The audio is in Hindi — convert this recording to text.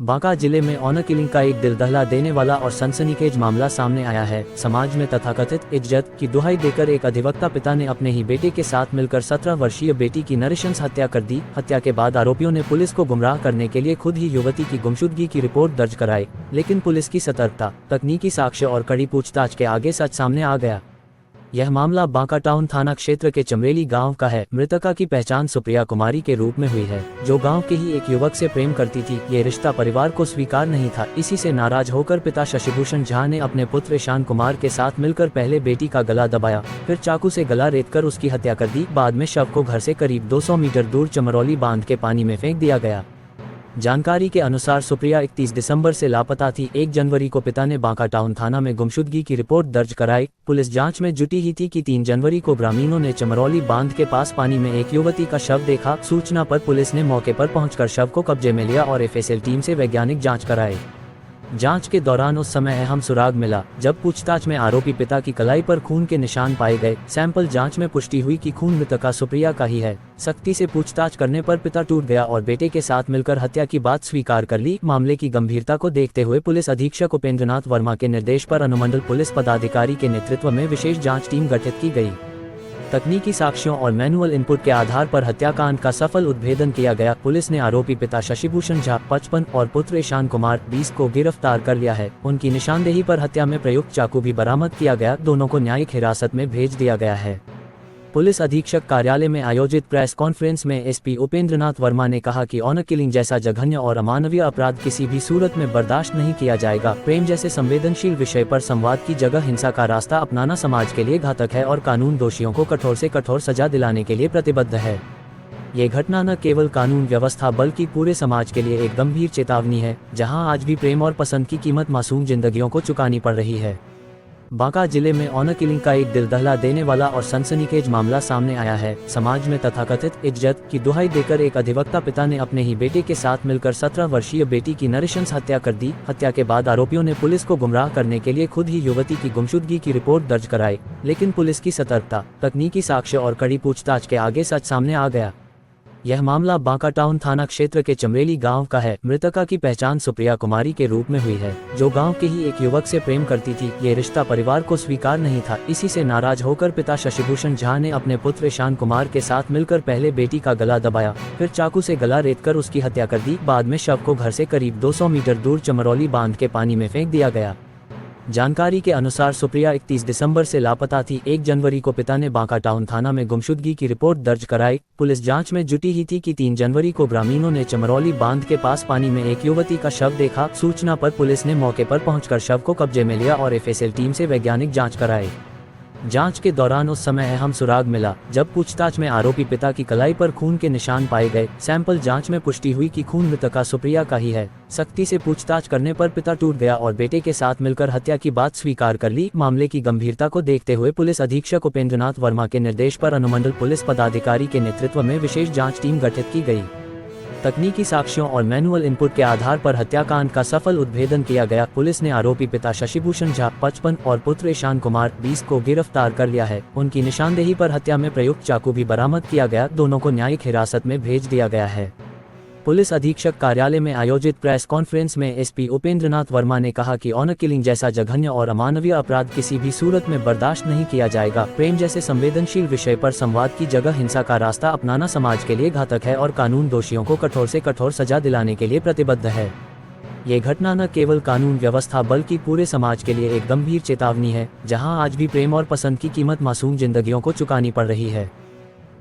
बांका जिले में ऑनर किलिंग का एक दिल दहला देने वाला और सनसनीखेज मामला सामने आया है। समाज में तथाकथित इज्जत की दुहाई देकर एक अधिवक्ता पिता ने अपने ही बेटे के साथ मिलकर 17 वर्षीय बेटी की नृशंस हत्या कर दी। हत्या के बाद आरोपियों ने पुलिस को गुमराह करने के लिए खुद ही युवती की गुमशुदगी की रिपोर्ट दर्ज कराई, लेकिन पुलिस की सतर्कता, तकनीकी साक्ष्य और कड़ी पूछताछ के आगे सच सामने आ गया। यह मामला बांका टाउन थाना क्षेत्र के चमरेली गांव का है। मृतका की पहचान सुप्रिया कुमारी के रूप में हुई है, जो गांव के ही एक युवक से प्रेम करती थी। ये रिश्ता परिवार को स्वीकार नहीं था। इसी से नाराज होकर पिता शशिभूषण झा ने अपने पुत्र ईशान कुमार के साथ मिलकर पहले बेटी का गला दबाया, फिर चाकू से गला रेतकर उसकी हत्या कर दी। बाद में शव को घर से करीब 200 मीटर दूर चमरौली बांध के पानी में फेंक दिया गया। जानकारी के अनुसार सुप्रिया 31 दिसंबर से लापता थी। 1 जनवरी को पिता ने बांका टाउन थाना में गुमशुदगी की रिपोर्ट दर्ज कराई। पुलिस जांच में जुटी ही थी कि 3 जनवरी को ग्रामीणों ने चमरौली बांध के पास पानी में एक युवती का शव देखा। सूचना पर पुलिस ने मौके पर पहुंचकर शव को कब्जे में लिया और एफएसएल टीम से वैज्ञानिक जाँच कराई। जांच के दौरान उस समय अहम सुराग मिला, जब पूछताछ में आरोपी पिता की कलाई पर खून के निशान पाए गए। सैंपल जांच में पुष्टि हुई कि खून मृतका सुप्रिया का ही है। सख्ती से पूछताछ करने पर पिता टूट गया और बेटे के साथ मिलकर हत्या की बात स्वीकार कर ली। मामले की गंभीरता को देखते हुए पुलिस अधीक्षक उपेंद्रनाथ वर्मा के निर्देश पर अनुमंडल पुलिस पदाधिकारी के नेतृत्व में विशेष जाँच टीम गठित की गई। तकनीकी साक्ष्यों और मैनुअल इनपुट के आधार पर हत्याकांड का सफल उद्भेदन किया गया। पुलिस ने आरोपी पिता शशिभूषण झा 55 और पुत्र ईशान कुमार 20 को गिरफ्तार कर लिया है। उनकी निशानदेही पर हत्या में प्रयुक्त चाकू भी बरामद किया गया। दोनों को न्यायिक हिरासत में भेज दिया गया है। पुलिस अधीक्षक कार्यालय में आयोजित प्रेस कॉन्फ्रेंस में एसपी उपेंद्रनाथ वर्मा ने कहा कि ऑनर किलिंग जैसा जघन्य और अमानवीय अपराध किसी भी सूरत में बर्दाश्त नहीं किया जाएगा। प्रेम जैसे संवेदनशील विषय पर संवाद की जगह हिंसा का रास्ता अपनाना समाज के लिए घातक है और कानून दोषियों को कठोर से कठोर सजा दिलाने के लिए प्रतिबद्ध है। ये घटना न केवल कानून व्यवस्था बल्कि पूरे समाज के लिए एक गंभीर चेतावनी है, जहां आज भी प्रेम और पसंद की कीमत मासूम जिंदगियों को चुकानी पड़ रही है। बांका जिले में ऑनर किलिंग का एक दिल दहला देने वाला और सनसनीखेज मामला सामने आया है। समाज में तथाकथित इज्जत की दुहाई देकर एक अधिवक्ता पिता ने अपने ही बेटे के साथ मिलकर 17 वर्षीय बेटी की नृशंस हत्या कर दी। हत्या के बाद आरोपियों ने पुलिस को गुमराह करने के लिए खुद ही युवती की गुमशुदगी की रिपोर्ट दर्ज कराई, लेकिन पुलिस की सतर्कता, तकनीकी साक्ष्य और कड़ी पूछताछ के आगे सच सामने आ गया। यह मामला बांका टाउन थाना क्षेत्र के चमरेली गांव का है। मृतका की पहचान सुप्रिया कुमारी के रूप में हुई है, जो गांव के ही एक युवक से प्रेम करती थी। ये रिश्ता परिवार को स्वीकार नहीं था। इसी से नाराज होकर पिता शशिभूषण झा ने अपने पुत्र ईशान कुमार के साथ मिलकर पहले बेटी का गला दबाया, फिर चाकू से गला रेतकर उसकी हत्या कर दी। बाद में शव को घर से करीब 200 मीटर दूर चमरौली बांध के पानी में फेंक दिया गया। जानकारी के अनुसार सुप्रिया 31 दिसंबर से लापता थी। 1 जनवरी को पिता ने बांका टाउन थाना में गुमशुदगी की रिपोर्ट दर्ज कराई। पुलिस जांच में जुटी ही थी कि 3 जनवरी को ग्रामीणों ने चमरौली बांध के पास पानी में एक युवती का शव देखा। सूचना पर पुलिस ने मौके पर पहुंचकर शव को कब्जे में लिया और एफएसएल टीम से वैज्ञानिक जाँच कराई। जांच के दौरान उस समय अहम सुराग मिला, जब पूछताछ में आरोपी पिता की कलाई पर खून के निशान पाए गए। सैंपल जांच में पुष्टि हुई कि खून मृतका सुप्रिया का ही है। सख्ती से पूछताछ करने पर पिता टूट गया और बेटे के साथ मिलकर हत्या की बात स्वीकार कर ली। मामले की गंभीरता को देखते हुए पुलिस अधीक्षक उपेंद्रनाथ वर्मा के निर्देश पर अनुमंडल पुलिस पदाधिकारी के नेतृत्व में विशेष जाँच टीम गठित की गई। तकनीकी साक्ष्यों और मैनुअल इनपुट के आधार पर हत्याकांड का सफल उद्भेदन किया गया। पुलिस ने आरोपी पिता शशिभूषण झा 55 और पुत्र ईशान कुमार 20 को गिरफ्तार कर लिया है। उनकी निशानदेही पर हत्या में प्रयुक्त चाकू भी बरामद किया गया। दोनों को न्यायिक हिरासत में भेज दिया गया है। पुलिस अधीक्षक कार्यालय में आयोजित प्रेस कॉन्फ्रेंस में एसपी उपेंद्रनाथ वर्मा ने कहा कि ऑनर किलिंग जैसा जघन्य और अमानवीय अपराध किसी भी सूरत में बर्दाश्त नहीं किया जाएगा। प्रेम जैसे संवेदनशील विषय पर संवाद की जगह हिंसा का रास्ता अपनाना समाज के लिए घातक है और कानून दोषियों को कठोर से कठोर सजा दिलाने के लिए प्रतिबद्ध है। ये घटना न केवल कानून व्यवस्था बल्कि पूरे समाज के लिए एक गंभीर चेतावनी है, जहां आज भी प्रेम और पसंद की कीमत मासूम जिंदगियों को चुकानी पड़ रही है।